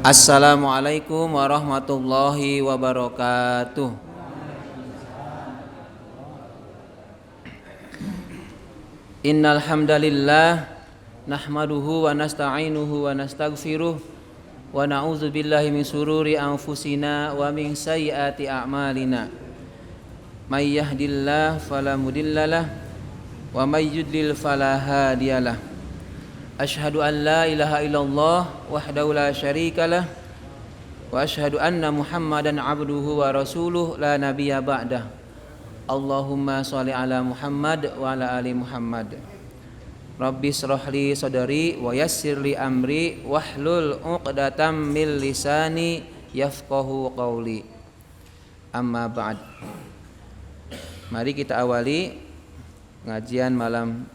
Assalamualaikum warahmatullahi wabarakatuh. Innal hamdalillah nahmaduhu wa nasta'inuhu wa nastaghfiruh wa na'udzu billahi min sururi anfusina wa min sayyiati a'malina. May yahdihillahu fala mudhillalah wa may yudlil fala hadiyalah. Asyhadu an la ilaha illallah wahdahu la syarikalah wa asyhadu anna Muhammadan abduhu wa rasuluh la nabiyya ba'dah. Allahumma sholli ala Muhammad wa ala ali Muhammad. Rabbi shrah li sadri wa yassir li amri wahlul 'uqdatam min lisani yafqahu qawli. Amma ba'd. Mari kita awali ngajian malam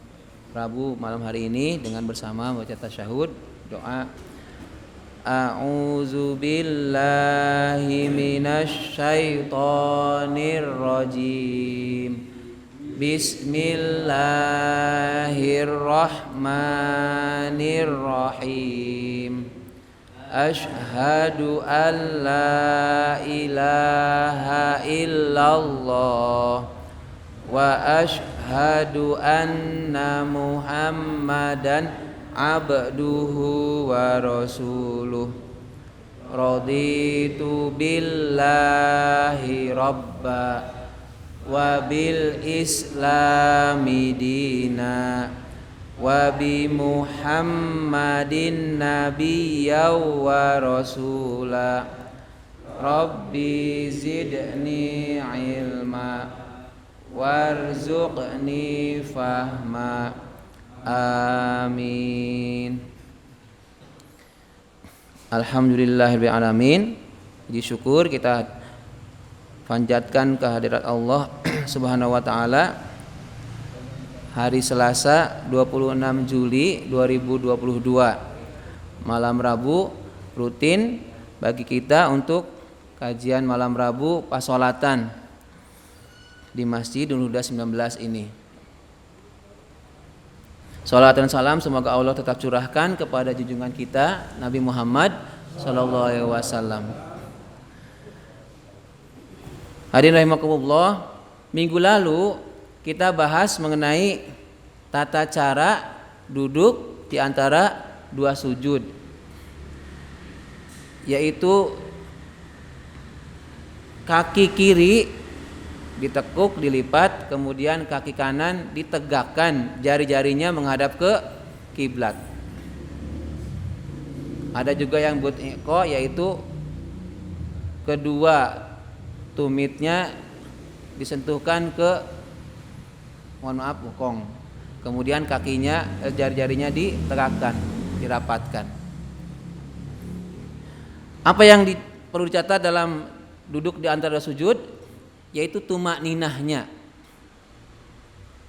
Rabu malam hari ini dengan bersama baca tasyahud, doa. A'udzu billahi minasy syaithanir rajim. Bismillahirrahmanirrahim. Asyhadu an la ilaha illallah wa asyhadu anna Muhammadan abduhu wa rasuluh. Raditu billahi rabba wa bil islami dina wa bi Muhammadin nabiyya wa rasula. Rabbi zidni ilma warzuqni fahma. Amin. Alhamdulillahirabbil alamin. Puji syukur kita panjatkan kehadirat Allah Subhanahu wa taala. Hari Selasa 26 Juli 2022. Malam Rabu rutin bagi kita untuk kajian malam Rabu pas sholatan di Masjid Huda 19 ini. Salat dan salam semoga Allah tetap curahkan kepada junjungan kita Nabi Muhammad sallallahu alaihi wasallam. Hadirin rahimakumullah, minggu lalu kita bahas mengenai tata cara duduk di antara dua sujud, yaitu kaki kiri ditekuk, dilipat, kemudian kaki kanan ditegakkan, jari-jarinya menghadap ke kiblat. Ada juga yang buat iqo, yaitu kedua tumitnya disentuhkan ke bokong. Kemudian kakinya, jari-jarinya ditegakkan, dirapatkan. Apa yang perlu dicatat dalam duduk di antara sujud? Yaitu tumakninahnya.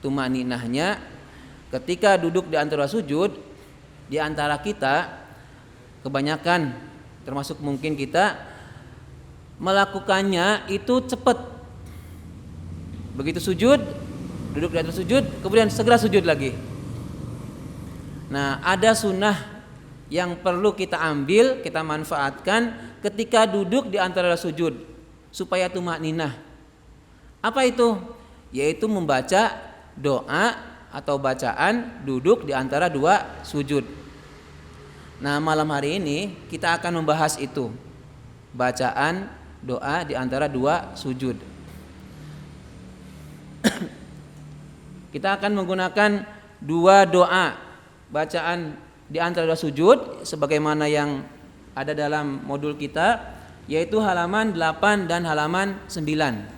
Tumakninahnya ketika duduk di antara sujud, di antara kita kebanyakan termasuk mungkin kita melakukannya itu cepat. Begitu sujud, duduk di atas sujud, kemudian segera sujud lagi. Nah, ada sunnah yang perlu kita ambil, kita manfaatkan ketika duduk di antara sujud supaya tumakninah. Apa itu? Yaitu membaca doa atau bacaan duduk di antara dua sujud. Nah, malam hari ini kita akan membahas itu. Bacaan doa di antara dua sujud. Kita akan menggunakan dua doa bacaan di antara dua sujud sebagaimana yang ada dalam modul kita, yaitu halaman 8 dan halaman 9.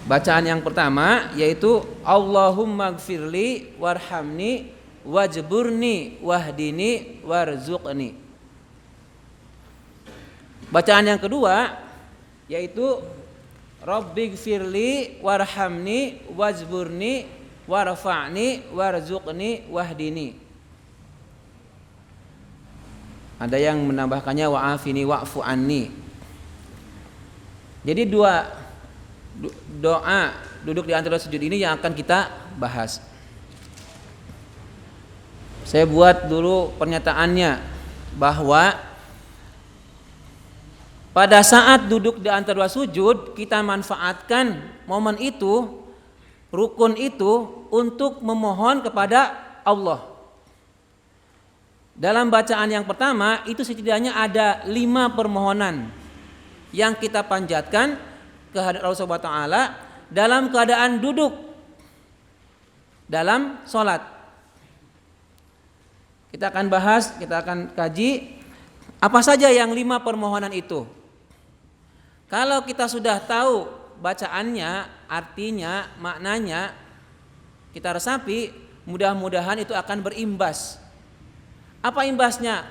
Bacaan yang pertama yaitu Allahumma gfirli warhamni wajburni wahdini warzuqni. Bacaan yang kedua yaitu Rabbi gfirli warhamni wajburni warfa'ni warzuqni wahdini. Ada yang menambahkannya wa'afini wa'fu anni. Jadi dua doa duduk di antara sujud ini yang akan kita bahas. Saya buat dulu pernyataannya bahwa pada saat duduk di antara dua sujud kita manfaatkan momen itu, rukun itu untuk memohon kepada Allah. Dalam bacaan yang pertama itu setidaknya ada 5 permohonan yang kita panjatkan kehadirat Allah Subhanahu wa taala dalam keadaan duduk dalam sholat. Kita akan bahas, kita akan kaji apa saja yang 5 permohonan itu. Kalau kita sudah tahu bacaannya, artinya, maknanya, kita resapi, mudah-mudahan itu akan berimbas. Apa imbasnya?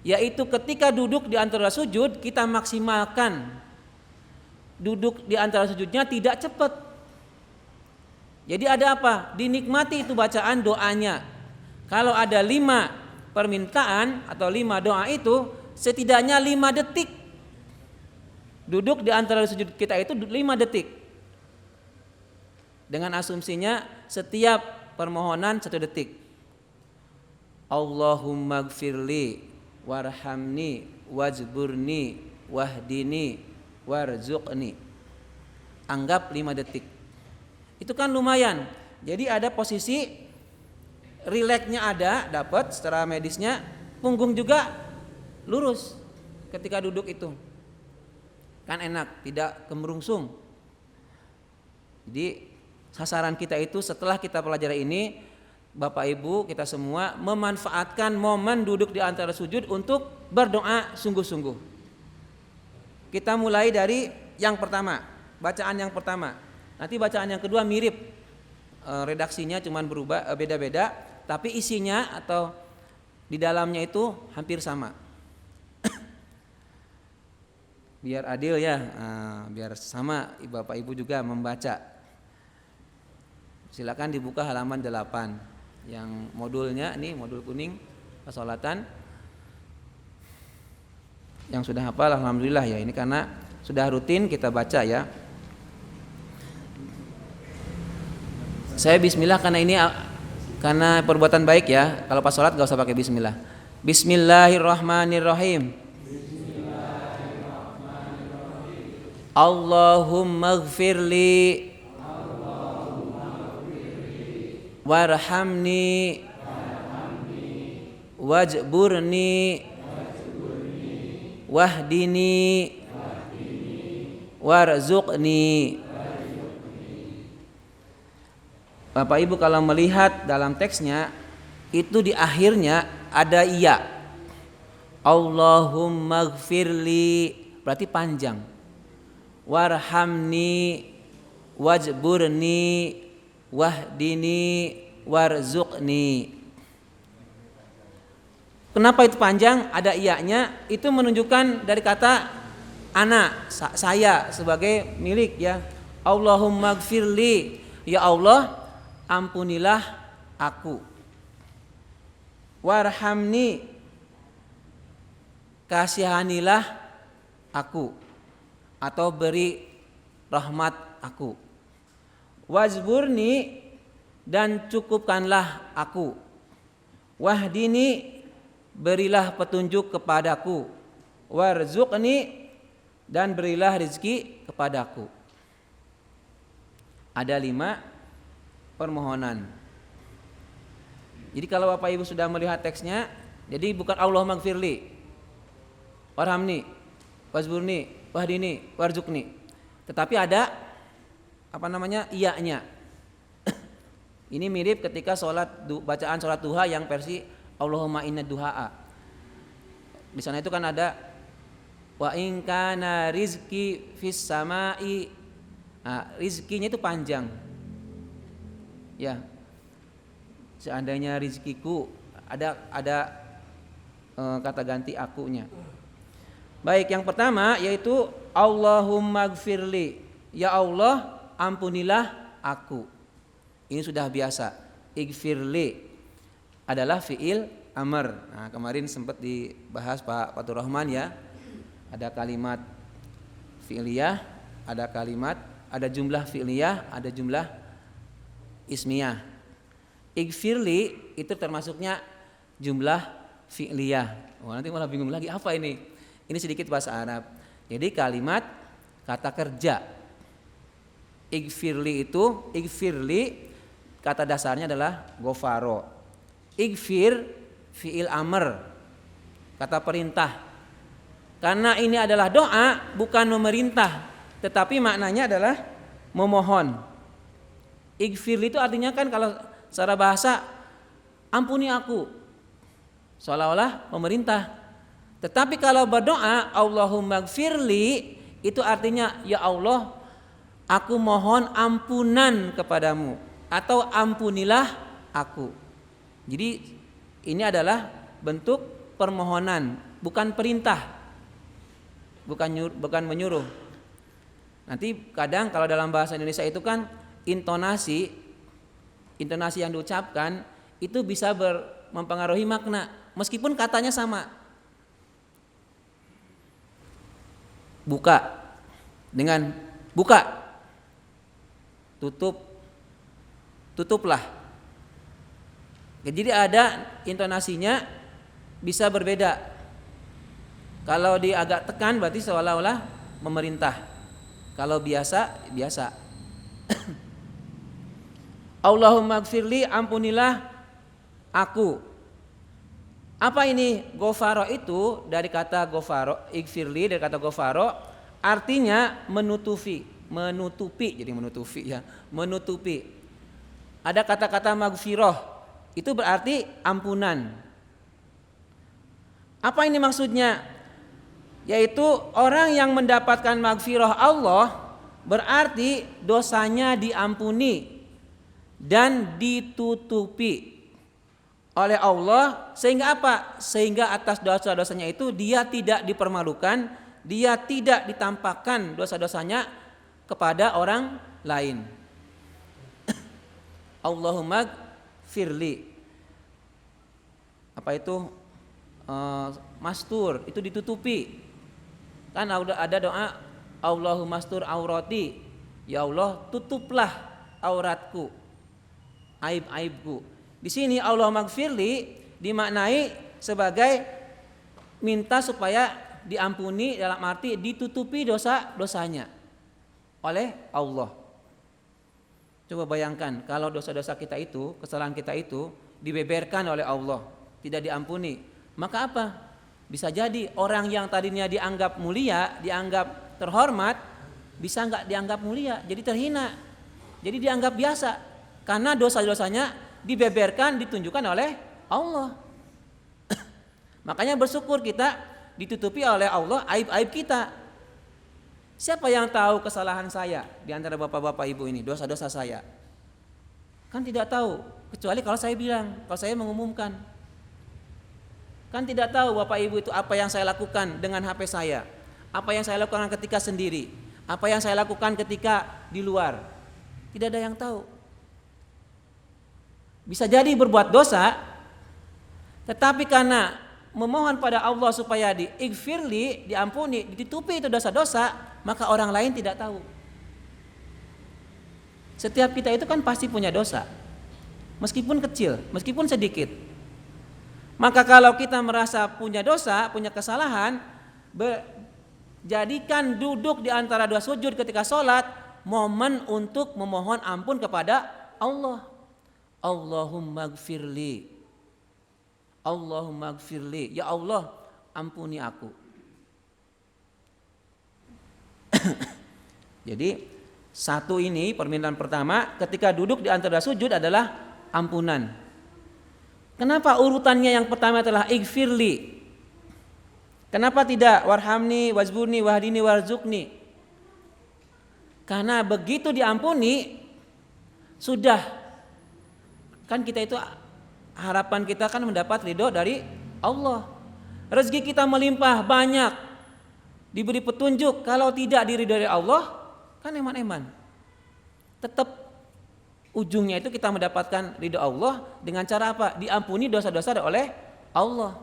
Yaitu ketika duduk di antara sujud kita maksimalkan duduk di antara sujudnya tidak cepat. Jadi ada apa? Dinikmati itu bacaan doanya. Kalau ada 5 permintaan atau 5 doa itu setidaknya 5 detik. Duduk di antara sujud kita itu 5 detik. Dengan asumsinya setiap permohonan 1 detik. Allahumma gfirli warhamni wajburni wahdini warzuqni. Anggap 5 detik. Itu kan lumayan. Jadi ada posisi rileksnya ada, dapat secara medisnya, punggung juga lurus ketika duduk itu. Kan enak, tidak kemerungsung. Jadi sasaran kita itu setelah kita pelajari ini, Bapak Ibu kita semua memanfaatkan momen duduk di antara sujud untuk berdoa sungguh-sungguh. Kita mulai dari yang pertama, bacaan yang pertama. Nanti bacaan yang kedua mirip, redaksinya cuman berubah, beda-beda, tapi isinya atau di dalamnya itu hampir sama. Biar adil ya, biar sama Bapak Ibu juga membaca. Silakan dibuka halaman 8. Yang modulnya ini modul kuning kesolatan. Yang sudah hafal alhamdulillah ya, ini karena sudah rutin kita baca ya. Saya bismillah karena ini karena perbuatan baik ya. Kalau pas sholat gak usah pakai bismillah. Bismillahirrahmanirrahim. Allahumma gfirli warhamni wajburni wahdini warzuqni. Bapak Ibu kalau melihat dalam teksnya itu di akhirnya ada iya. Allahumma gfirli berarti panjang. Warhamni wajburni wahdini warzuqni. Kenapa itu panjang? Ada iyanya, itu menunjukkan dari kata ana, saya sebagai milik ya. Allahumma gfirli, ya Allah ampunilah aku. Warhamni, kasihanilah aku atau beri rahmat aku. Wajburni, dan cukupkanlah aku. Wahdini, berilah petunjuk kepadaku. Warzuqni, dan berilah rezeki kepadaku. Ada 5 permohonan. Jadi kalau Bapak Ibu sudah melihat teksnya, jadi bukan Allahumma gfirli, warhamni, wajburni, wahdini, warzuqni, tetapi ada iyanya. Ini mirip ketika bacaan sholat duha yang versi Allahumma inna duhaa. Di sana itu kan ada wa in kana rizki fis samai. Nah, rizkinya itu panjang. Ya. Seandainya rizkiku ada kata ganti akunya. Baik, yang pertama yaitu Allahumma gfirli, ya Allah ampunilah aku. Ini sudah biasa. Igfirli adalah fiil amr. Nah, kemarin sempat dibahas Pak Fatur Rahman ya. Ada kalimat fi'liyah, ada jumlah fi'liyah, ada jumlah ismiyah. Igfirli itu termasuknya jumlah fi'liyah. Oh, nanti malah bingung lagi apa ini? Ini sedikit bahasa Arab. Jadi kalimat kata kerja. Igfirli itu, igfirli kata dasarnya adalah gofaro. Igfir fi'il amr, kata perintah. Karena ini adalah doa, bukan memerintah, tetapi maknanya adalah memohon. Igfirli itu artinya kan kalau secara bahasa ampuni aku, seolah-olah pemerintah. Tetapi kalau berdoa Allahumma gfirli, itu artinya ya Allah, aku mohon ampunan kepadamu, atau ampunilah aku. Jadi ini adalah bentuk permohonan, bukan perintah, bukan menyuruh. Nanti kadang kalau dalam bahasa Indonesia itu kan intonasi yang diucapkan itu bisa mempengaruhi makna, meskipun katanya sama. Buka dengan buka, tutuplah. Jadi ada intonasinya bisa berbeda. Kalau dia agak tekan berarti seolah-olah memerintah. Kalau biasa. Allahumma gfirli, ampunilah aku. Apa ini? Gofaro itu dari kata gofaro, igfirli dari kata gofaro, artinya menutupi, jadi menutupi. Ada kata-kata magfiroh, itu berarti ampunan. Apa ini maksudnya? Yaitu orang yang mendapatkan magfirah Allah berarti dosanya diampuni dan ditutupi oleh Allah, sehingga apa? Sehingga atas dosa-dosanya itu dia tidak dipermalukan, dia tidak ditampakkan dosa-dosanya kepada orang lain. Allahumma firli, apa itu? Mastur, itu ditutupi. Kan ada doa Allahumma mastur aurati, ya Allah tutuplah auratku, aib-aibku. Di sini Allahumma gfirli dimaknai sebagai minta supaya diampuni, dalam arti ditutupi dosa-dosanya oleh Allah. Coba bayangkan kalau dosa-dosa kita itu, kesalahan kita itu dibeberkan oleh Allah, tidak diampuni, maka apa? Bisa jadi orang yang tadinya dianggap mulia, dianggap terhormat, bisa nggak dianggap mulia, jadi terhina, jadi dianggap biasa, karena dosa-dosanya dibeberkan, ditunjukkan oleh Allah. Makanya bersyukur kita ditutupi oleh Allah aib-aib kita. Siapa yang tahu kesalahan saya di antara bapak-bapak ibu ini, dosa-dosa saya? Kan tidak tahu, kecuali kalau saya bilang, kalau saya mengumumkan. Kan tidak tahu bapak ibu itu apa yang saya lakukan dengan HP saya, apa yang saya lakukan ketika sendiri, apa yang saya lakukan ketika di luar. Tidak ada yang tahu. Bisa jadi berbuat dosa, tetapi karena memohon pada Allah supaya diighfirli, diampuni, ditutupi itu dosa-dosa, maka orang lain tidak tahu. Setiap kita itu kan pasti punya dosa, meskipun kecil, meskipun sedikit. Maka kalau kita merasa punya dosa, punya kesalahan, jadikan duduk di antara dua sujud ketika sholat momen untuk memohon ampun kepada Allah. Allahumma gfirli, Allahumma gfirli, ya Allah ampuni aku. Jadi satu ini permintaan pertama ketika duduk di antara sujud adalah ampunan. Kenapa urutannya yang pertama adalah igfirli? Kenapa tidak warhamni, wazburni, wahdini, warzukni? Karena begitu diampuni sudah, kan kita itu harapan kita kan mendapat ridho dari Allah. Rezeki kita melimpah banyak, diberi petunjuk. Kalau tidak diridhoi dari Allah, kan eman-eman. Tetap ujungnya itu kita mendapatkan ridho Allah dengan cara apa? Diampuni dosa-dosa oleh Allah.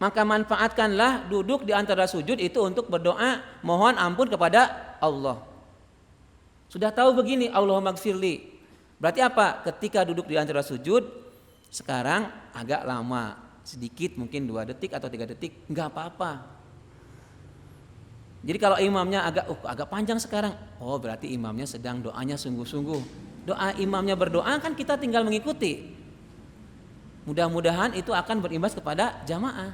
Maka manfaatkanlah duduk di antara sujud itu untuk berdoa mohon ampun kepada Allah. Sudah tahu begini, Allahumma gfirli. Berarti apa? Ketika duduk di antara sujud, Sekarang agak lama, sedikit mungkin 2 detik atau 3 detik, nggak apa-apa. Jadi kalau imamnya agak panjang sekarang, oh berarti imamnya sedang doanya sungguh-sungguh. Doa imamnya berdoa kan kita tinggal mengikuti. Mudah-mudahan itu akan berimbas kepada jamaah.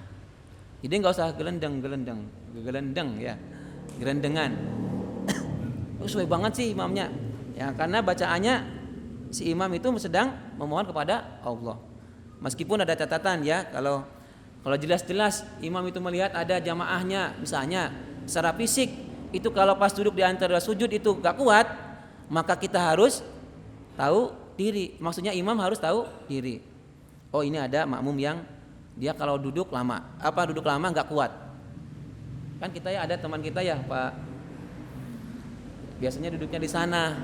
Jadi nggak usah gelendeng ya, gerendengan. Sesuai banget sih imamnya, ya karena bacaannya si imam itu sedang memohon kepada Allah. Meskipun ada catatan ya, kalau jelas-jelas imam itu melihat ada jamaahnya, misalnya secara fisik itu kalau pas duduk di antara sujud itu gak kuat, maka kita harus tahu diri. Maksudnya imam harus tahu diri. Oh ini ada makmum yang dia kalau duduk lama, duduk lama gak kuat. Kan kita ya ada teman kita ya Pak, biasanya duduknya di sana.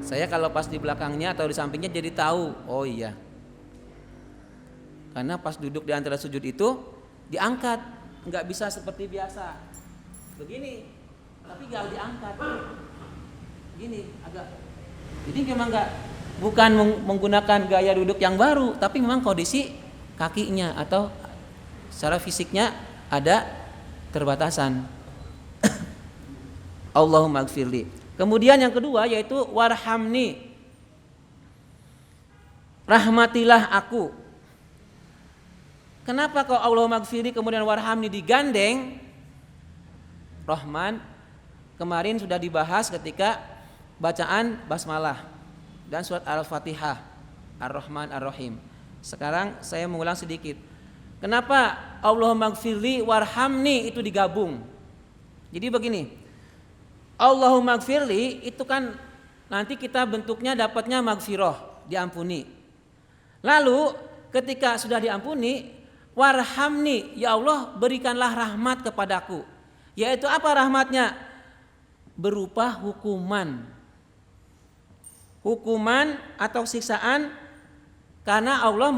Saya kalau pas di belakangnya atau di sampingnya jadi tahu, oh iya. Karena pas duduk di antara sujud itu diangkat, nggak bisa seperti biasa begini, tapi nggak diangkat, gini agak. Jadi memang bukan menggunakan gaya duduk yang baru, tapi memang kondisi kakinya atau secara fisiknya ada terbatasan. Allahumma gfirli. Kemudian yang kedua yaitu warhamni, rahmatilah aku. Kenapa kau Allahumma gfirli kemudian warhamni digandeng? Rahman kemarin sudah dibahas ketika bacaan basmalah dan surat Al-Fatihah, Ar-Rahman Ar-Rahim. Sekarang saya mengulang sedikit. Kenapa Allahumma gfirli warhamni itu digabung? Jadi begini, Allahumma gfirli itu kan nanti kita bentuknya dapatnya magfirah, diampuni. Lalu ketika sudah diampuni, warhamni, ya Allah berikanlah rahmat kepadaku. Yaitu apa rahmatnya? Berupa hukuman atau siksaan karena Allah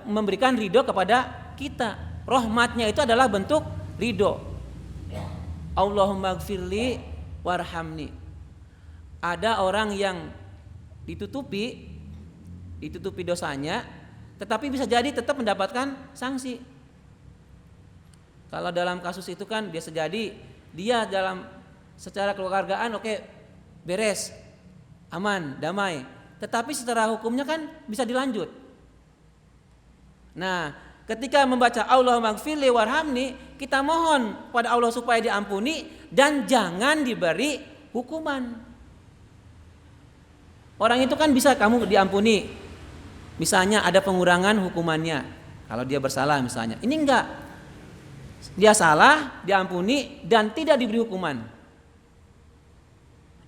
memberikan ridho kepada kita. Rahmatnya itu adalah bentuk ridho. Allahumma gfirli warhamni. Ada orang yang ditutupi dosanya, tetapi bisa jadi tetap mendapatkan sanksi. Kalau dalam kasus itu kan bisa jadi dia dalam secara keluargaan oke, beres, aman, damai. Tetapi secara hukumnya kan bisa dilanjut. Nah, ketika membaca Allahumma gfirli warhamni, kita mohon pada Allah supaya diampuni dan jangan diberi hukuman. Orang itu kan bisa kamu diampuni, misalnya ada pengurangan hukumannya kalau dia bersalah misalnya. Ini enggak, dia salah diampuni dan tidak diberi hukuman.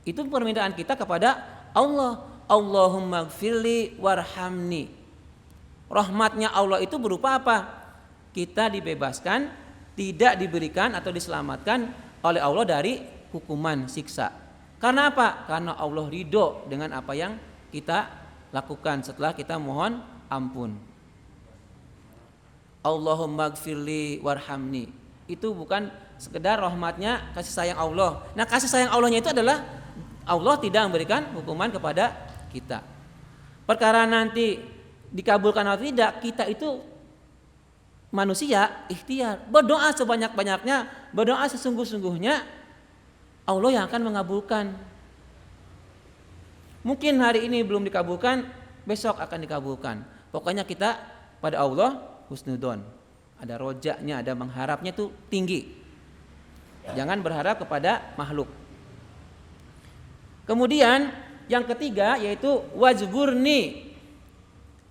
Itu permintaan kita kepada Allah. Allahumma gfirli warhamni. Rahmatnya Allah itu berupa apa? Kita dibebaskan, tidak diberikan atau diselamatkan oleh Allah dari hukuman siksa. Karena apa? Karena Allah ridho dengan apa yang kita lakukan setelah kita mohon ampun. Allahumma gfirli warhamni. Itu bukan sekedar rahmatnya, kasih sayang Allah. Nah, kasih sayang Allahnya itu adalah Allah tidak memberikan hukuman kepada kita. Perkara nanti dikabulkan atau tidak, kita itu manusia ikhtiar. Berdoa sebanyak-banyaknya, berdoa sesungguh-sungguhnya, Allah yang akan mengabulkan. Mungkin hari ini belum dikabulkan, besok akan dikabulkan. Pokoknya kita pada Allah husnudon. Ada rojaknya, ada mengharapnya itu tinggi. Jangan berharap kepada makhluk. Kemudian yang ketiga yaitu wajburni,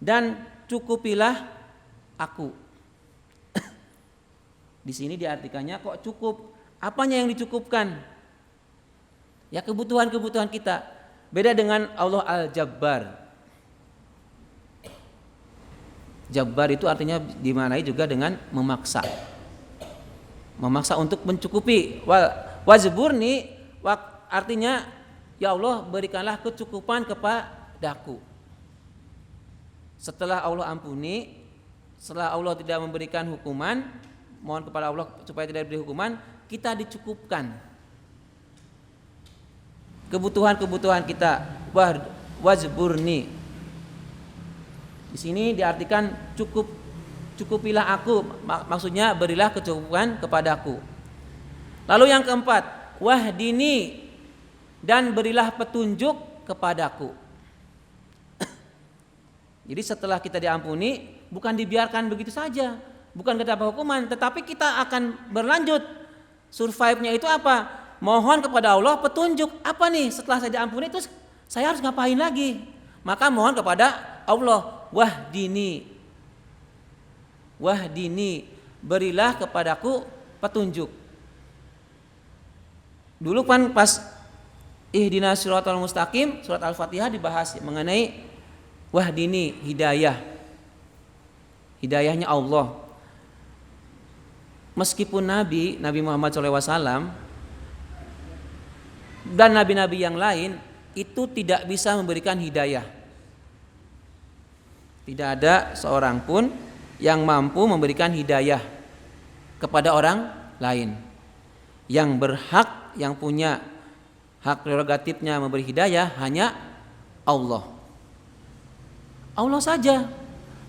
dan cukupilah aku. Di sini diartikannya kok cukup? Apanya yang dicukupkan? Ya kebutuhan-kebutuhan kita. Beda dengan Allah Al-Jabbar. Jabbar itu artinya dimaknai juga dengan memaksa. Memaksa untuk mencukupi. Wajburni artinya ya Allah berikanlah kecukupan kepadaku. Setelah Allah ampuni, setelah Allah tidak memberikan hukuman, mohon kepada Allah supaya tidak diberi hukuman, kita dicukupkan kebutuhan-kebutuhan kita. Wajburni. Di sini diartikan cukupilah aku, maksudnya berilah kecukupan kepadaku. Lalu yang keempat, wahdini, dan berilah petunjuk kepadaku. Jadi setelah kita diampuni, bukan dibiarkan begitu saja, bukan kita dapat hukuman, tetapi kita akan berlanjut. Survive-nya itu apa? Mohon kepada Allah petunjuk. Apa nih setelah saya diampuni itu saya harus ngapain lagi? Maka mohon kepada Allah, wahdini, berilah kepadaku petunjuk. Dulu kan pas ihdinas siratal mustaqim, surat Al-Fatihah dibahas mengenai wahdini, hidayah. Hidayahnya Allah. Meskipun Nabi Muhammad SAW dan nabi-nabi yang lain itu tidak bisa memberikan hidayah. Tidak ada seorang pun yang mampu memberikan hidayah kepada orang lain. Yang berhak, yang punya hak prerogatifnya memberi hidayah hanya Allah. Allah saja.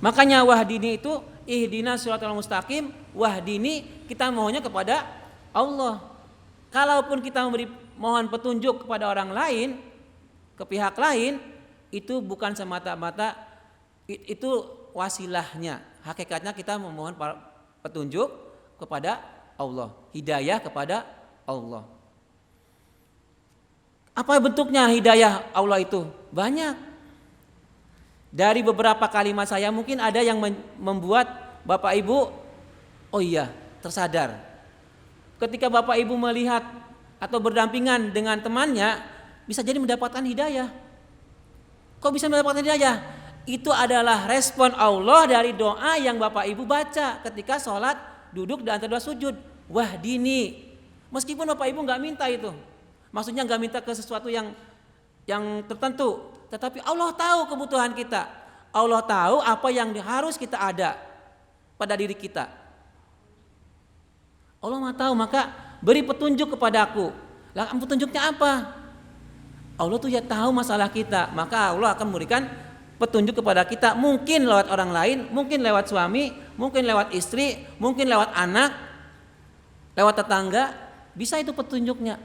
Makanya wahdini itu ihdinas siratal mustaqim, wahdini kita mohonnya kepada Allah. Kalaupun kita mohon petunjuk kepada orang lain, ke pihak lain, itu bukan semata-mata itu wasilahnya. Hakikatnya kita memohon petunjuk kepada Allah, hidayah kepada Allah. Apa bentuknya hidayah Allah itu? Banyak. Dari beberapa kalimat saya mungkin ada yang membuat Bapak Ibu tersadar. Ketika Bapak Ibu melihat atau berdampingan dengan temannya, bisa jadi mendapatkan hidayah. Kok bisa mendapatkan hidayah? Itu adalah respon Allah dari doa yang Bapak Ibu baca ketika sholat duduk di antara dua sujud. Wahdini. Meskipun Bapak Ibu nggak minta itu, maksudnya nggak minta ke sesuatu yang tertentu, tetapi Allah tahu kebutuhan kita. Allah tahu apa yang harus kita ada pada diri kita. Allah Maha tahu, maka beri petunjuk kepadaku. Lah petunjuknya apa? Allah tuh ya tahu masalah kita, maka Allah akan memberikan petunjuk kepada kita, mungkin lewat orang lain, mungkin lewat suami, mungkin lewat istri, mungkin lewat anak, lewat tetangga, bisa itu petunjuknya.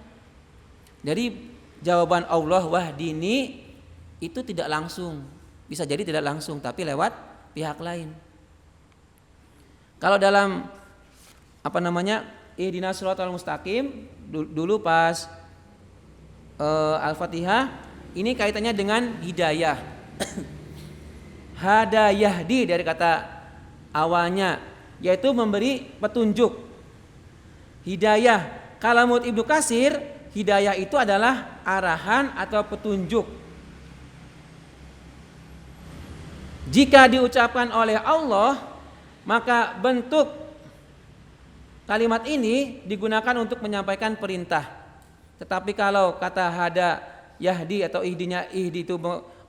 Jadi jawaban Allah wahdini itu tidak langsung, bisa jadi tidak langsung, tapi lewat pihak lain. Kalau dalam ihdinas siratal mustaqim dulu pas Al-Fatihah, ini kaitannya dengan hidayah. Hada yahdi dari kata awalnya, yaitu memberi petunjuk. Hidayah, kalamut Ibnu Katsir, hidayah itu adalah arahan atau petunjuk. Jika diucapkan oleh Allah, maka bentuk kalimat ini digunakan untuk menyampaikan perintah. Tetapi kalau kata hada yahdi atau ihdi itu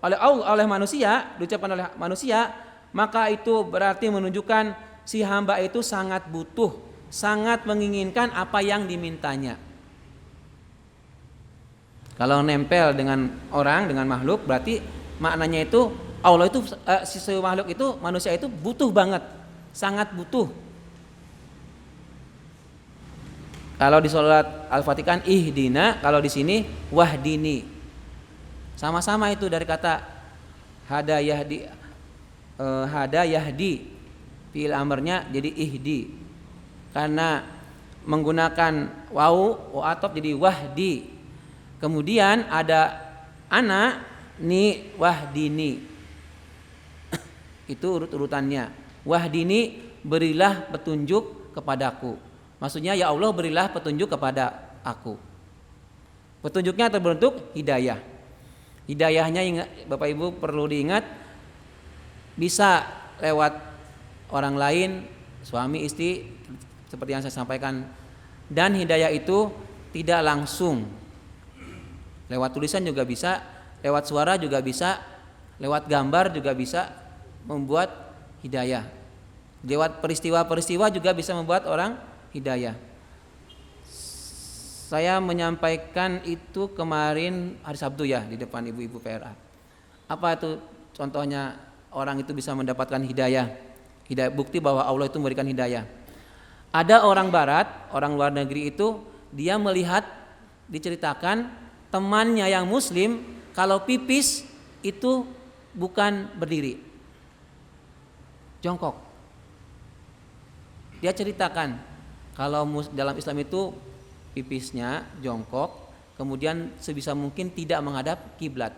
oleh manusia, diucapkan oleh manusia, maka itu berarti menunjukkan si hamba itu sangat butuh, sangat menginginkan apa yang dimintanya. Kalau nempel dengan orang, dengan makhluk, berarti maknanya itu Allah itu si makhluk itu, manusia itu butuh banget, sangat butuh. Kalau di sholat Al-Fatihah ihdina, kalau di sini wahdini. Sama-sama itu dari kata hada yahdi, fi'il amrnya jadi ihdi. Karena menggunakan wawu atop jadi wahdi. Kemudian ada ana ni wahdini. Itu urut-urutannya. Wahdini, berilah petunjuk kepadaku. Maksudnya ya Allah berilah petunjuk kepada aku. Petunjuknya terbentuk hidayah. Hidayahnya Bapak Ibu perlu diingat, bisa lewat orang lain, suami istri seperti yang saya sampaikan. Dan hidayah itu tidak langsung. Lewat tulisan juga bisa, lewat suara juga bisa, lewat gambar juga bisa membuat hidayah. Lewat peristiwa-peristiwa juga bisa membuat orang hidayah. Saya menyampaikan itu kemarin hari Sabtu ya di depan ibu-ibu PRA. Apa itu contohnya orang itu bisa mendapatkan hidayah. Hidayah bukti bahwa Allah itu memberikan hidayah. Ada orang barat, orang luar negeri itu dia melihat diceritakan temannya yang muslim kalau pipis itu bukan berdiri, jongkok. Dia ceritakan kalau dalam Islam itu pipisnya jongkok, kemudian sebisa mungkin tidak menghadap kiblat.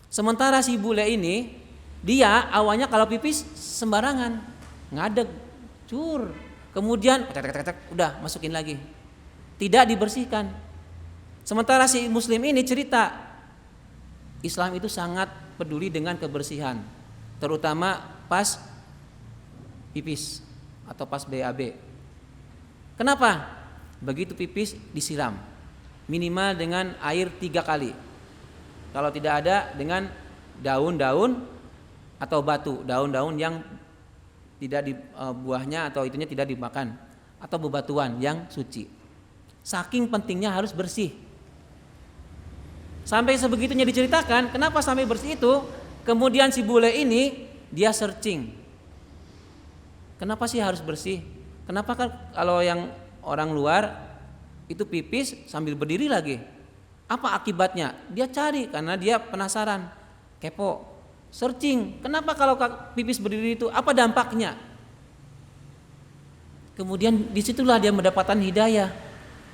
Sementara si bule ini dia awalnya kalau pipis sembarangan, ngadeg, cur, kemudian udah masukin lagi, tidak dibersihkan. Sementara si muslim ini cerita Islam itu sangat peduli dengan kebersihan, terutama pas pipis atau pas BAB. Kenapa? Begitu pipis disiram minimal dengan air 3 kali. Kalau tidak ada dengan daun-daun atau batu, daun-daun yang tidak buahnya atau itunya tidak dimakan, atau bebatuan yang suci. Saking pentingnya harus bersih. Sampai sebegitunya diceritakan, kenapa sampai bersih itu? Kemudian si bule ini dia searching. Kenapa sih harus bersih? Kenapa kan kalau yang orang luar itu pipis sambil berdiri lagi? Apa akibatnya? Dia cari karena dia penasaran, kepo, searching. Kenapa kalau pipis berdiri itu? Apa dampaknya? Kemudian disitulah dia mendapatkan hidayah.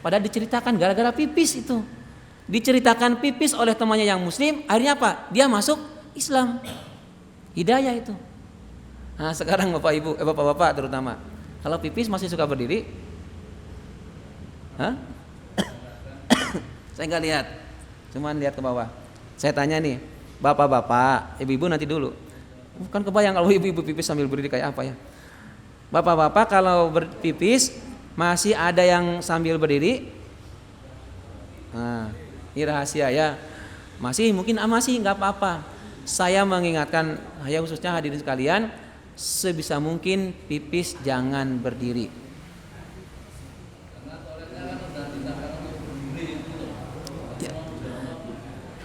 Padahal diceritakan gara-gara pipis itu. Diceritakan pipis oleh temannya yang muslim, akhirnya apa? Dia masuk Islam. Hidayah itu. Nah sekarang bapak-bapak terutama, kalau pipis masih suka berdiri? Hah? Saya nggak lihat, cuman lihat ke bawah. Saya tanya nih, bapak-bapak, ibu-ibu nanti dulu. Bukan kebayang kalau ibu-ibu pipis sambil berdiri kayak apa ya. Bapak-bapak kalau berpipis masih ada yang sambil berdiri? Nah, ini rahasia ya. Masih mungkin masih nggak apa-apa. Saya mengingatkan, ya khususnya hadirin sekalian, sebisa mungkin pipis jangan berdiri.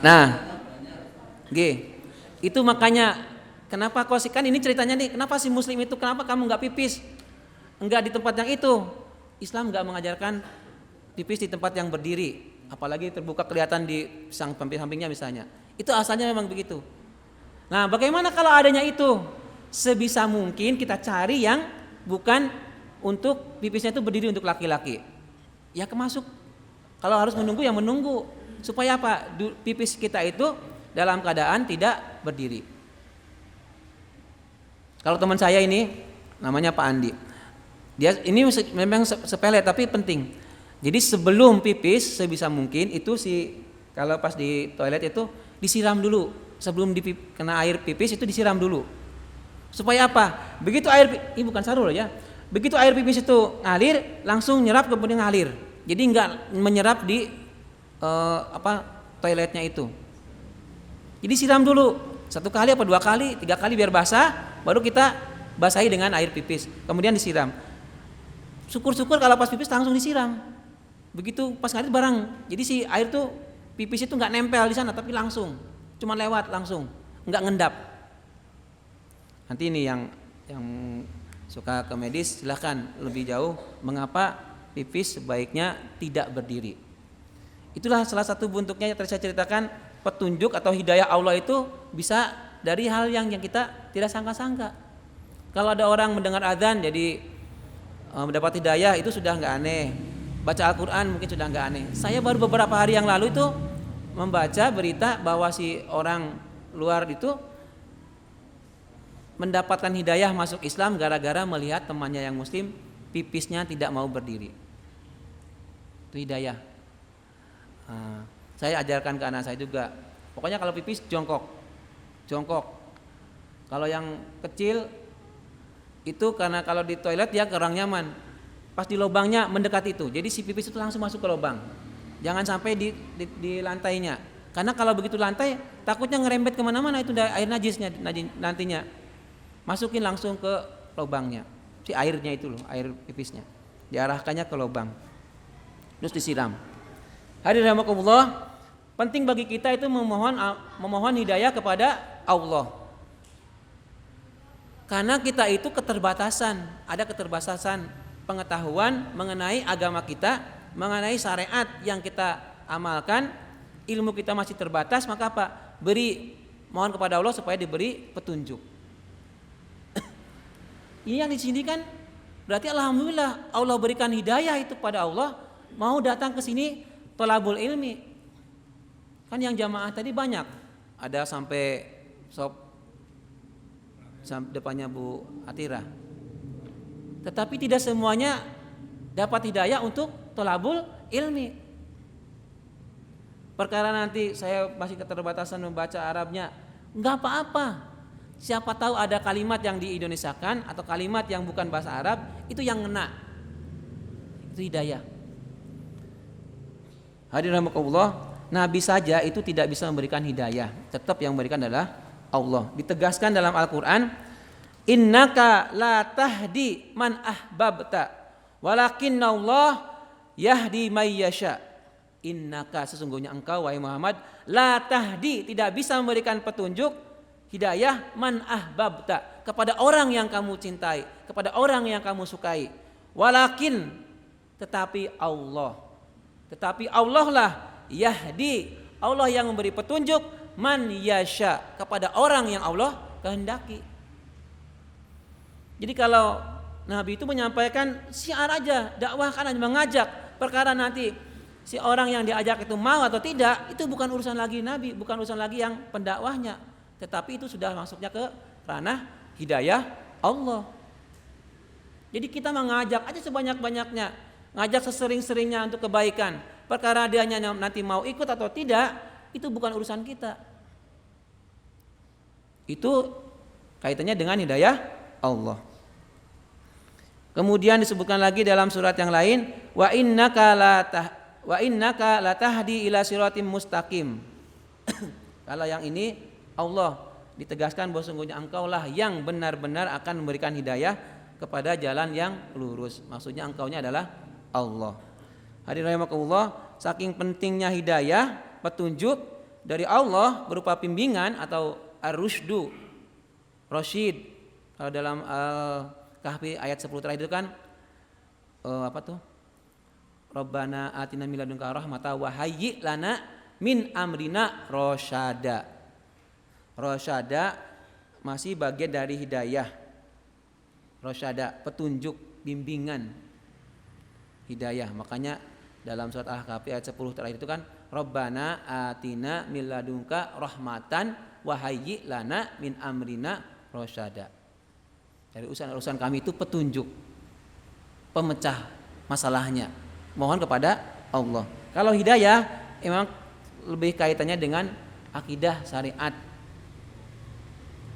Nah, itu makanya kenapa kau sih kan ini ceritanya nih, kenapa si muslim itu kenapa kamu nggak pipis? Enggak di tempat yang itu. Islam nggak mengajarkan pipis di tempat yang berdiri, apalagi terbuka kelihatan di samping-sampingnya misalnya. Itu asalnya memang begitu. Nah, bagaimana kalau adanya itu? Sebisa mungkin kita cari yang bukan untuk pipisnya itu berdiri untuk laki-laki. Ya kemasuk. Kalau harus menunggu ya menunggu. Supaya apa? Pipis kita itu dalam keadaan tidak berdiri. Kalau teman saya ini namanya Pak Andi. Dia ini memang sepele tapi penting. Jadi sebelum pipis sebisa mungkin itu kalau pas di toilet itu disiram dulu. Sebelum kena air pipis itu disiram dulu. Supaya apa? Begitu ini bukan sarul ya. Begitu air pipis itu ngalir, langsung nyerap kemudian ngalir. Jadi enggak menyerap di toiletnya itu. Jadi siram dulu 1 kali apa 2 kali, 3 kali biar basah, baru kita basahi dengan air pipis. Kemudian disiram. Syukur-syukur kalau pas pipis langsung disiram. Begitu pas ngalir barang. Jadi si air tuh pipis itu nggak nempel di sana tapi langsung, cuma lewat langsung, nggak ngendap. Nanti ini yang suka ke medis silahkan lebih jauh mengapa pipis sebaiknya tidak berdiri. Itulah salah satu bentuknya yang tadi saya ceritakan, petunjuk atau hidayah Allah itu bisa dari hal yang kita tidak sangka-sangka. Kalau ada orang mendengar azan jadi mendapat hidayah itu sudah nggak aneh. Baca Al-Quran mungkin sudah nggak aneh. Saya baru beberapa hari yang lalu itu membaca berita bahwa si orang luar itu mendapatkan hidayah masuk Islam gara-gara melihat temannya yang muslim pipisnya tidak mau berdiri. Itu hidayah. Saya ajarkan ke anak saya juga. Pokoknya kalau pipis jongkok. Kalau yang kecil itu karena kalau di toilet dia kurang nyaman. Pas di lubangnya mendekat itu. Jadi si pipis itu langsung masuk ke lubang. Jangan sampai di lantainya. Karena kalau begitu lantai takutnya ngerembet kemana-mana itu air najisnya nantinya. Masukin langsung ke lubangnya. Si airnya itu loh, air pipisnya. Diarahkannya ke lubang. Terus disiram. Hadirin rahimakumullah, penting bagi kita itu memohon hidayah kepada Allah. Karena kita itu ada keterbatasan pengetahuan mengenai agama kita, mengenai syariat yang kita amalkan, ilmu kita masih terbatas, maka apa? Mohon kepada Allah supaya diberi petunjuk. Ini yang di sini kan berarti alhamdulillah Allah berikan hidayah itu pada Allah, mau datang ke sini thalabul ilmi. Kan yang jamaah tadi banyak, ada sampai depannya Bu Atira. Tetapi tidak semuanya dapat hidayah untuk thalabul ilmi. Perkara nanti saya masih keterbatasan membaca Arabnya, enggak apa-apa. Siapa tahu ada kalimat yang di-Indonesiakan atau kalimat yang bukan bahasa Arab, itu yang ngena. Itu hidayah. Hadirin rahimakumullah, Nabi saja itu tidak bisa memberikan hidayah. Tetap yang memberikan adalah Allah. Ditegaskan dalam Al-Quran, innaka la tahdi man ahbabta walakinna Allah yahdi may yasha. Innaka, sesungguhnya engkau wahai Muhammad, la tahdi, tidak bisa memberikan petunjuk hidayah man ahbabta, kepada orang yang kamu cintai, kepada orang yang kamu sukai. Walakin, tetapi Allah lah yahdi, Allah yang memberi petunjuk man yasha, kepada orang yang Allah kehendaki. Jadi kalau Nabi itu menyampaikan syiar aja, dakwahkan aja, mengajak. Perkara nanti si orang yang diajak itu mau atau tidak, itu bukan urusan lagi Nabi, bukan urusan lagi yang pendakwahnya, tetapi itu sudah masuknya ke ranah hidayah Allah. Jadi kita mengajak aja sebanyak-banyaknya, ngajak sesering-seringnya untuk kebaikan. Perkara dianya nanti mau ikut atau tidak, itu bukan urusan kita. Itu kaitannya dengan hidayah Allah. Kemudian disebutkan lagi dalam surat yang lain, wa innaka latahdi ila siratim mustaqim. Kalau yang ini Allah ditegaskan bahwa sungguhnya engkaulah yang benar-benar akan memberikan hidayah kepada jalan yang lurus. Maksudnya engkaunya adalah Allah. Hadirin rahimakumullah, saking pentingnya hidayah, petunjuk dari Allah berupa bimbingan atau ar-rusydu, rasyid. Kalau dalam Kahfi ayat 10 terakhir itu kan apa tuh? Rabbana atina min ladunka rahmata wa hayyi lana min amrina rasyada. Rasyada masih bagian dari hidayah. Rasyada, petunjuk, bimbingan, hidayah. Makanya dalam surat Al-Kahfi ayat 10 terakhir itu kan Rabbana atina min ladunka rahmatan wa hayyi lana min amrina rasyada. Dari urusan kami itu petunjuk, pemecah masalahnya. Mohon kepada Allah. Kalau hidayah memang lebih kaitannya dengan akidah, syariat,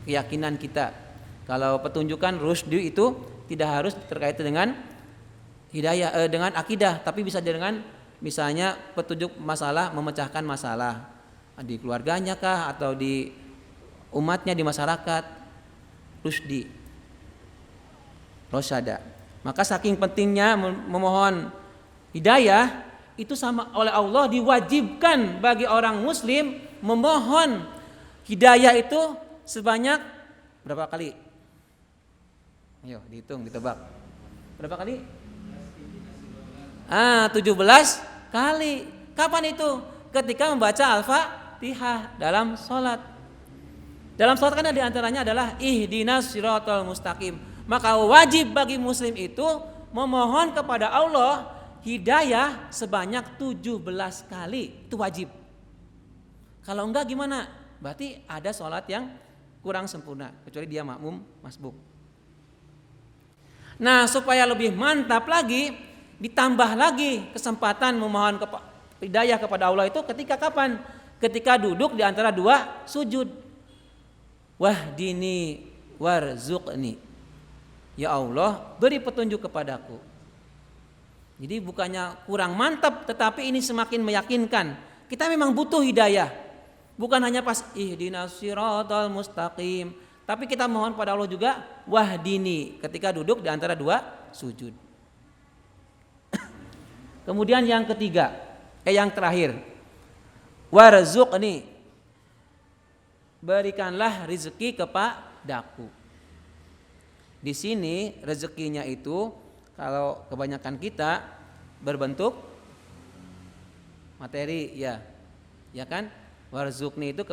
keyakinan kita. Kalau petunjukan rusdu itu tidak harus terkait dengan hidayah, dengan akidah, tapi bisa dengan misalnya petunjuk masalah, memecahkan masalah di keluarganya kah atau di umatnya, di masyarakat, rusdi, rosyada. Maka saking pentingnya memohon hidayah, itu sama oleh Allah diwajibkan bagi orang muslim memohon hidayah itu sebanyak berapa kali? Ayo dihitung, ditebak. Berapa kali? 17 kali. Kapan itu? Ketika membaca Al-Fatihah dalam sholat. Dalam sholat kan diantaranya adalah ihdinas siratal mustaqim. Maka wajib bagi muslim itu memohon kepada Allah hidayah sebanyak 17 kali. Itu wajib. Kalau enggak gimana? Berarti ada sholat yang kurang sempurna, kecuali dia makmum masbuk. Nah, supaya lebih mantap lagi, ditambah lagi kesempatan memohon hidayah kepada Allah itu ketika kapan? Ketika duduk di antara dua sujud. Wahdini warzuqni. Ya Allah, beri petunjuk kepadaku. Jadi bukannya kurang mantap, tetapi ini semakin meyakinkan. Kita memang butuh hidayah. Bukan hanya pas ihdinas siratal mustaqim, tapi kita mohon pada Allah juga wahdini ketika duduk di antara dua sujud. Kemudian yang ketiga, yang terakhir, warzuqni, berikanlah rezeki kepadaku. Di sini rezekinya itu kalau kebanyakan kita berbentuk materi, ya kan? Warzuqni itu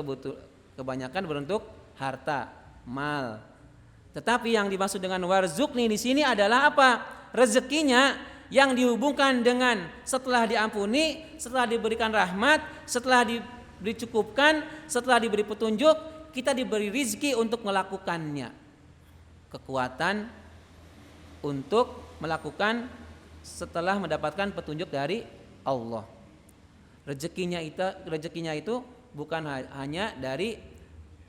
kebanyakan berbentuk harta, mal. Tetapi yang dimaksud dengan warzuqni di sini adalah apa? Rezekinya yang dihubungkan dengan setelah diampuni, setelah diberikan rahmat, setelah dicukupkan, setelah diberi petunjuk, kita diberi rizki untuk melakukannya. Kekuatan untuk melakukan setelah mendapatkan petunjuk dari Allah. Rezekinya itu bukan hanya dari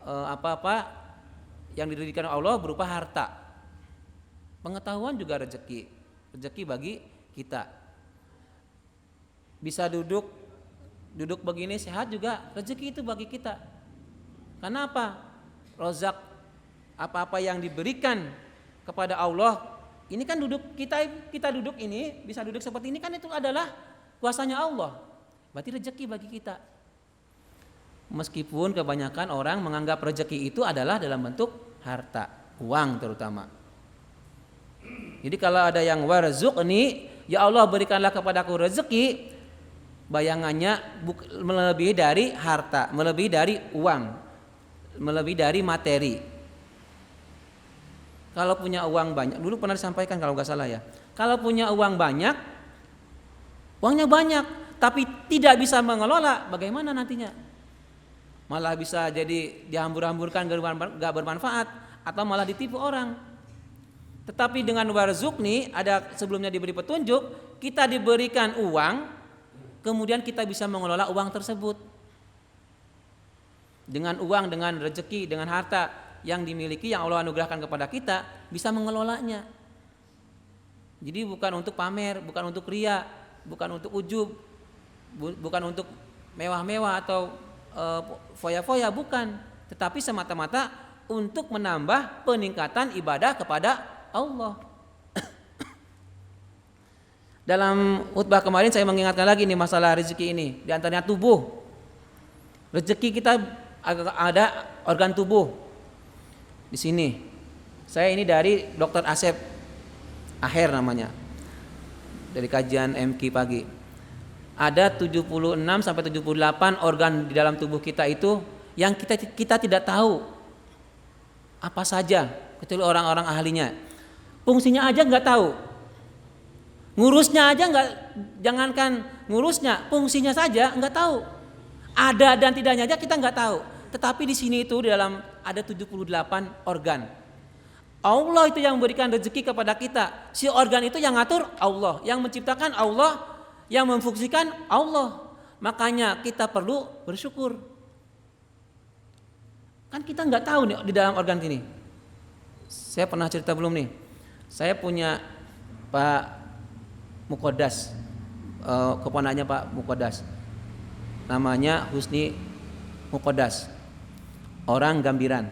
apa-apa yang diberikan Allah berupa harta. Pengetahuan juga rezeki bagi kita. Bisa duduk begini sehat juga rezeki itu bagi kita. Karena apa? Rozak, apa-apa yang diberikan kepada Allah, ini kan kita duduk ini, bisa duduk seperti ini kan itu adalah kuasanya Allah. Berarti rezeki bagi kita. Meskipun kebanyakan orang menganggap rezeki itu adalah dalam bentuk harta, uang terutama. Jadi kalau ada yang warzuqni, ya Allah berikanlah kepadaku rezeki, bayangannya melebihi dari harta, melebihi dari uang, melebihi dari materi. Kalau punya uang banyak, dulu pernah disampaikan kalau nggak salah ya. Kalau punya uang banyak, uangnya banyak, tapi tidak bisa mengelola, bagaimana nantinya? Malah bisa jadi dihambur-hamburkan gak bermanfaat, atau malah ditipu orang. Tetapi dengan warzuqni, ada sebelumnya diberi petunjuk, kita diberikan uang, kemudian kita bisa mengelola uang tersebut. Dengan uang, dengan rezeki, dengan harta yang dimiliki, yang Allah anugerahkan kepada kita, bisa mengelolanya. Jadi bukan untuk pamer, bukan untuk ria, bukan untuk ujub, bukan untuk mewah-mewah atau foya-foya, bukan. Tetapi semata-mata untuk menambah peningkatan ibadah kepada Allah. Dalam khutbah kemarin saya mengingatkan lagi nih masalah rezeki ini. Di antaranya tubuh. Rezeki kita ada organ tubuh. Di sini. Saya ini dari Dr. Asep Aher namanya. Dari kajian MQ pagi. Ada 76 sampai 78 organ di dalam tubuh kita itu yang kita tidak tahu apa saja, kecuali orang-orang ahlinya. Fungsinya aja nggak tahu. Ngurusnya aja nggak, jangankan ngurusnya, fungsinya saja nggak tahu. Ada dan tidaknya aja kita nggak tahu. Tetapi di sini itu di dalam ada 78 organ. Allah itu yang memberikan rezeki kepada kita. Si organ itu yang ngatur Allah, yang menciptakan Allah, yang memfungsikan Allah. Makanya kita perlu bersyukur. Kan kita nggak tahu nih di dalam organ ini. Saya pernah cerita belum nih? Saya punya Pak Mukodas, keponakannya Pak Mukodas. Namanya Husni Mukodas. Orang Gambiran.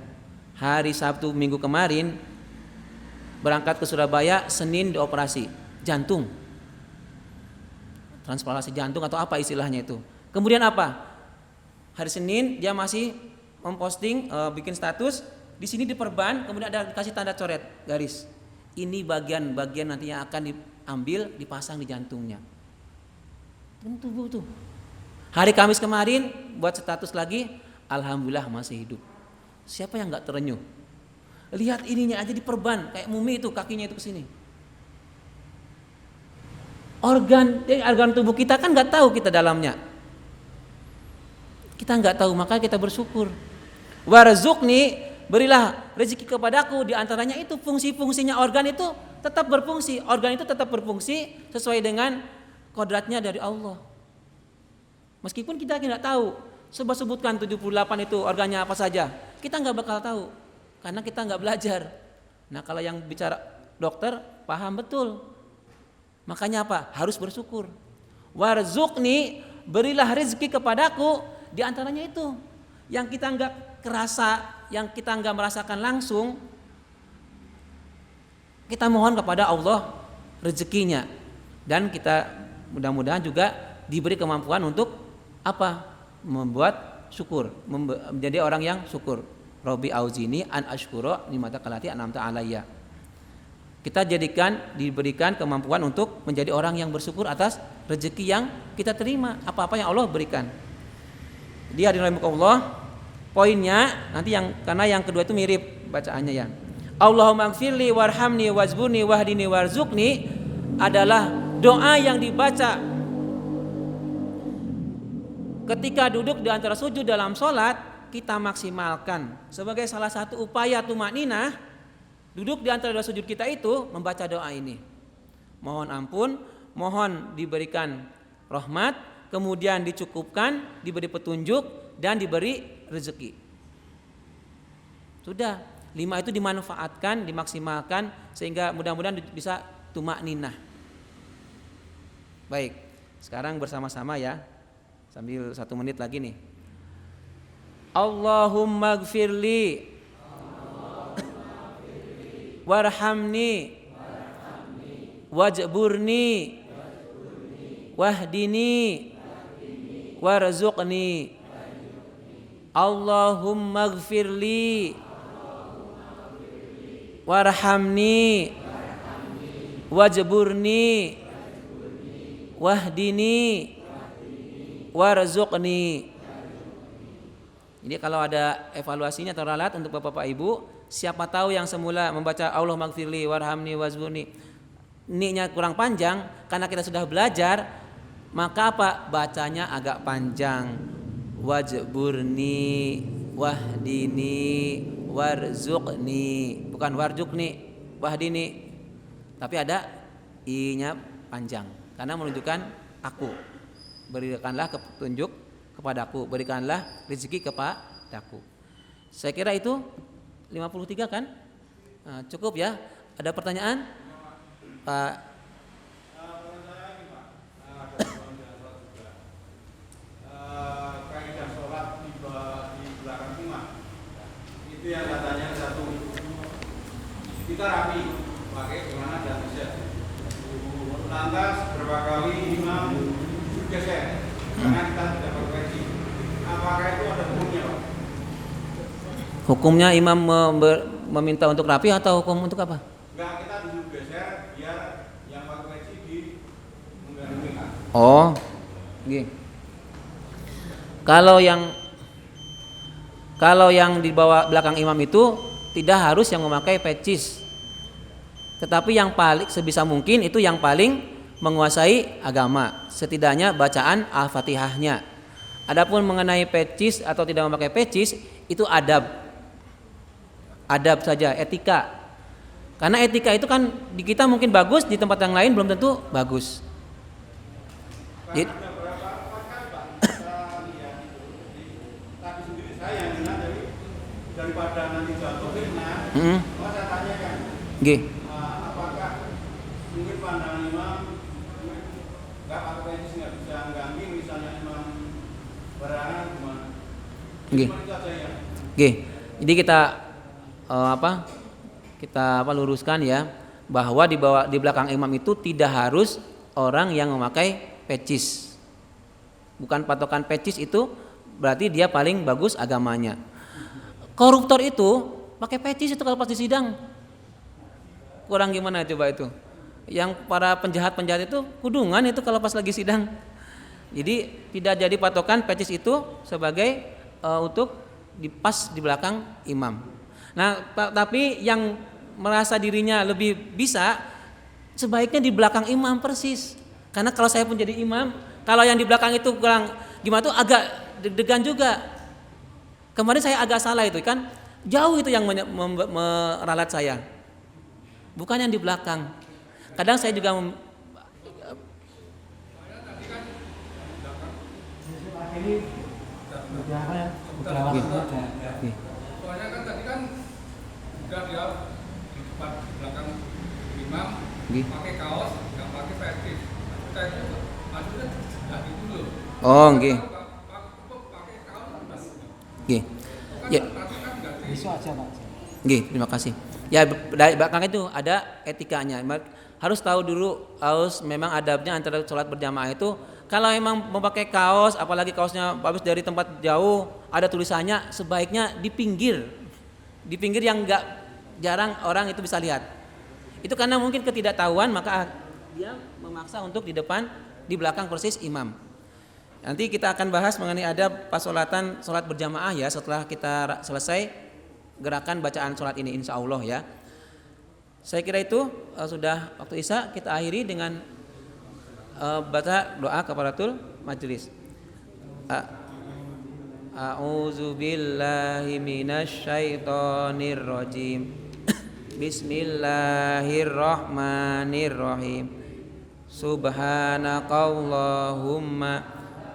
Hari Sabtu minggu kemarin berangkat ke Surabaya, Senin dioperasi jantung. Transplantasi jantung atau apa istilahnya itu. Kemudian apa? Hari Senin dia masih memposting, bikin status, di sini diperban, kemudian ada dikasih tanda coret garis. Ini bagian nantinya akan diambil, dipasang di jantungnya. Tubuh tuh. Hari Kamis kemarin buat status lagi, alhamdulillah masih hidup. Siapa yang nggak terenyuh? Lihat ininya aja diperban kayak mumi itu, kakinya itu ke sini. Organ tubuh kita kan nggak tahu kita dalamnya. Kita nggak tahu, maka kita bersyukur. Warzuqni, berilah rezeki kepadaku. Di antaranya itu fungsi-fungsinya organ itu tetap berfungsi. Organ itu tetap berfungsi sesuai dengan kodratnya dari Allah. Meskipun kita tidak tahu, sebutkan 78 itu organnya apa saja, kita nggak bakal tahu karena kita nggak belajar. Nah kalau yang bicara dokter paham betul. Makanya apa? Harus bersyukur. Warzuqni, berilah rezeki kepadaku. Di antaranya itu yang kita nggak kerasa, yang kita nggak merasakan langsung, kita mohon kepada Allah rezekinya, dan kita mudah-mudahan juga diberi kemampuan untuk apa? Membuat syukur, menjadi orang yang syukur. Robbi auzini an ashkura nimata kalati an'amta alayya. Kita diberikan kemampuan untuk menjadi orang yang bersyukur atas rezeki yang kita terima, apa-apa yang Allah berikan. Jadi hadirin rahimakumullah, poinnya nanti karena yang kedua itu mirip bacaannya ya. Allahumma gfirli warhamni wazburni wahdini warzuqni adalah doa yang dibaca ketika duduk di antara sujud dalam sholat. Kita maksimalkan sebagai salah satu upaya tumakninah. Duduk di antara dua sujud kita itu membaca doa ini. Mohon ampun, mohon diberikan rahmat, kemudian dicukupkan, diberi petunjuk dan diberi rezeki. Sudah, 5 itu dimanfaatkan, dimaksimalkan sehingga mudah-mudahan bisa tumakninah. Baik, sekarang bersama-sama ya. Sambil 1 menit lagi nih. Allahumma gfirli warhamni wajburni wahdini warzuqni. Allahumma gfirli warhamni wajburni wahdini warzuqni. Jadi kalau ada evaluasinya atau ralat untuk Bapak Ibu, siapa tahu yang semula membaca Allah magfirli warhamni wazburni ni-nya kurang panjang karena kita sudah belajar, maka apa? Bacanya agak panjang. Wajburni wahdini warzuqni, bukan warzuqni wahdini, tapi ada i-nya panjang karena menunjukkan aku. Berikanlah petunjuk kepadaku, berikanlah rezeki kepadaku. Saya kira itu 53 kan? Nah, cukup ya. Ada pertanyaan? Pak. Kaidah sholat di belakang imam itu yang katanya satu, kita rapi pakai gimana dan bisa. Lantas berapa kali imam geser karena kita tidak berkoreksi. Apakah itu ada hukumnya, Pak? Hukumnya imam meminta untuk rapi atau hukum untuk apa? Enggak, kita dulu geser biar yang berkoreksi di mengganti. Oh, gini. Kalau yang di bawah belakang imam itu tidak harus yang memakai pecis, tetapi yang paling sebisa mungkin itu yang paling menguasai agama, setidaknya bacaan Al-Fatihahnya. Adapun mengenai pecis atau tidak memakai pecis itu adab saja, etika. Karena etika itu kan di kita mungkin bagus, di tempat yang lain belum tentu bagus. Jadi, daripada nanti jatuh fitnah, saya tanyakan, apakah mungkin pandangan imam nggak pakai pecis nggak bisa ganggu, misalnya imam berangan gimana? Itu aja ya. Jadi kita luruskan ya, bahwa di belakang imam itu tidak harus orang yang memakai pecis. Bukan patokan pecis itu berarti dia paling bagus agamanya. Koruptor itu pakai pecis itu kalau pas di sidang. Kurang gimana coba itu? Yang para penjahat-penjahat itu kudungan itu kalau pas lagi sidang. Jadi tidak jadi patokan pecis itu sebagai untuk pas di belakang imam. Nah, tapi yang merasa dirinya lebih bisa sebaiknya di belakang imam persis. Karena kalau saya pun jadi imam, kalau yang di belakang itu kurang gimana tuh agak deg-degan juga. Kemarin saya agak salah itu kan, jauh itu yang meralat saya, bukan yang di belakang. Kadang saya juga soalnya kan tadi kan udah dia di depan belakang imam pakai kaos, nggak pakai petis. Kita itu maksudnya nggak gitu loh. Oh, nggih. Nggih. Ya. Bisa aja, Pak. Nggih, terima kasih. Ya, belakang itu ada etikanya. Harus tahu dulu, harus memang adabnya antara sholat berjamaah itu Kalau emang memakai kaos, apalagi kaosnya habis dari tempat jauh, ada tulisannya, sebaiknya di pinggir yang enggak jarang orang itu bisa lihat. Itu karena mungkin ketidaktahuan, maka dia memaksa untuk di depan, di belakang persis imam. Nanti kita akan bahas mengenai adab pas sholat berjamaah ya, setelah kita selesai gerakan bacaan sholat ini insya Allah ya. Saya kira itu sudah waktu isya, kita akhiri dengan baca doa kafaratul majelis. A'udzu billahi minasy syaithanir rajim. Bismillahirrahmanirrahim. Subhanakallahumma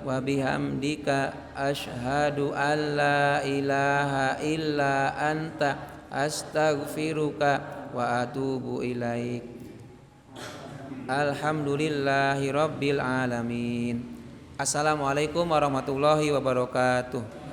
wa bihamdika asyhadu an la ilaha illa anta astaghfiruka wa atubu ilaik. Alhamdulillahi rabbil alamin. Assalamualaikum warahmatullahi wabarakatuh.